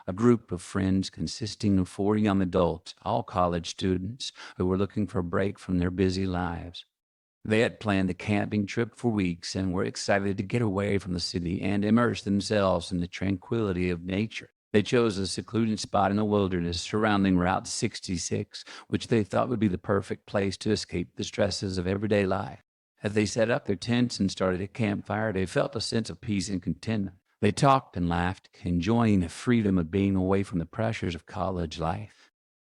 a group of friends consisting of 4 young adults, all college students, who were looking for a break from their busy lives. They had planned a camping trip for weeks and were excited to get away from the city and immerse themselves in the tranquility of nature. They chose a secluded spot in the wilderness surrounding Route 66, which they thought would be the perfect place to escape the stresses of everyday life. As they set up their tents and started a campfire, they felt a sense of peace and contentment. They talked and laughed, enjoying the freedom of being away from the pressures of college life.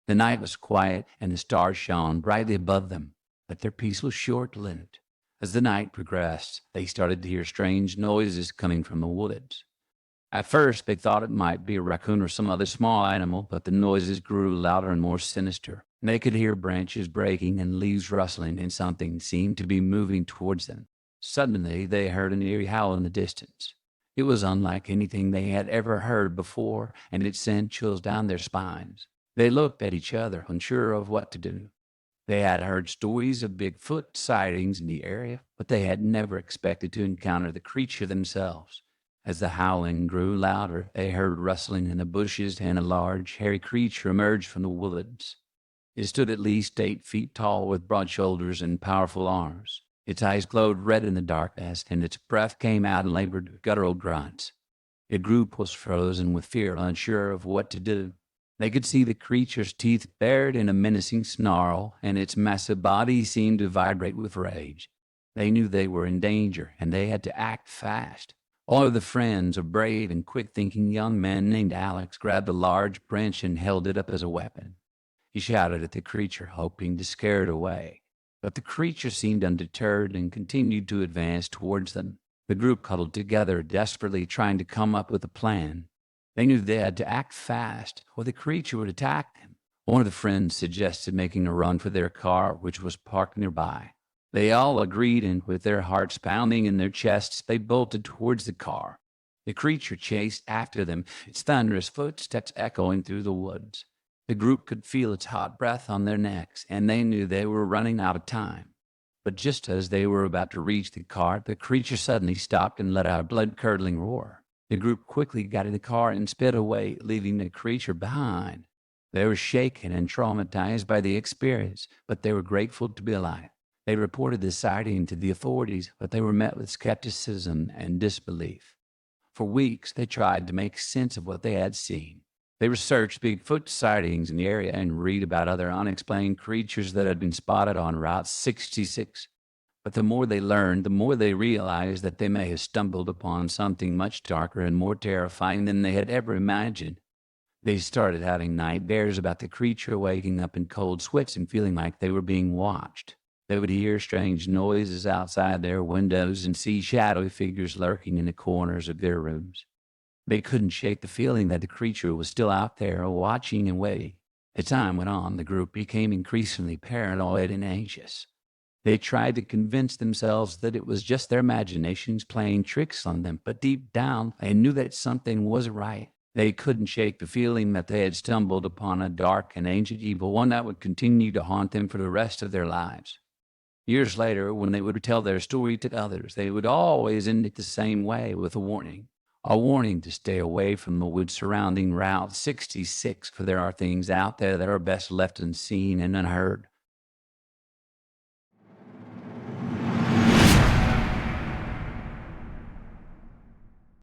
The night was quiet and the stars shone brightly above them, but their peace was short-lived. As the night progressed, they started to hear strange noises coming from the woods. At first, they thought it might be a raccoon or some other small animal, but the noises grew louder and more sinister. They could hear branches breaking and leaves rustling, and something seemed to be moving towards them. Suddenly, they heard an eerie howl in the distance. It was unlike anything they had ever heard before, and it sent chills down their spines. They looked at each other, unsure of what to do. They had heard stories of Bigfoot sightings in the area, but they had never expected to encounter the creature themselves. As the howling grew louder, they heard rustling in the bushes, and a large, hairy creature emerged from the woods. It stood at least 8 feet tall with broad shoulders and powerful arms. Its eyes glowed red in the darkness, and its breath came out in labored, guttural grunts. Its group was frozen with fear, unsure of what to do. They could see the creature's teeth bared in a menacing snarl, and its massive body seemed to vibrate with rage. They knew they were in danger, and they had to act fast. All of the friends, a brave and quick-thinking young man named Alex, grabbed a large branch and held it up as a weapon. He shouted at the creature, hoping to scare it away. But the creature seemed undeterred and continued to advance towards them. The group huddled together, desperately trying to come up with a plan. They knew they had to act fast, or the creature would attack them. One of the friends suggested making a run for their car, which was parked nearby. They all agreed, and with their hearts pounding in their chests, they bolted towards the car. The creature chased after them, its thunderous footsteps echoing through the woods. The group could feel its hot breath on their necks, and they knew they were running out of time. But just as they were about to reach the car, the creature suddenly stopped and let out a blood-curdling roar. The group quickly got in the car and sped away, leaving the creature behind. They were shaken and traumatized by the experience, but they were grateful to be alive. They reported the sighting to the authorities, but they were met with skepticism and disbelief. For weeks, they tried to make sense of what they had seen. They researched Bigfoot sightings in the area and read about other unexplained creatures that had been spotted on Route 66. But the more they learned, the more they realized that they may have stumbled upon something much darker and more terrifying than they had ever imagined. They started having nightmares about the creature, waking up in cold sweats and feeling like they were being watched. They would hear strange noises outside their windows and see shadowy figures lurking in the corners of their rooms. They couldn't shake the feeling that the creature was still out there, watching and waiting. As time went on, the group became increasingly paranoid and anxious. They tried to convince themselves that it was just their imaginations playing tricks on them, but deep down, they knew that something wasn't right. They couldn't shake the feeling that they had stumbled upon a dark and ancient evil, one that would continue to haunt them for the rest of their lives. Years later, when they would tell their story to others, they would always end it the same way, with a warning to stay away from the woods surrounding Route 66, for there are things out there that are best left unseen and unheard.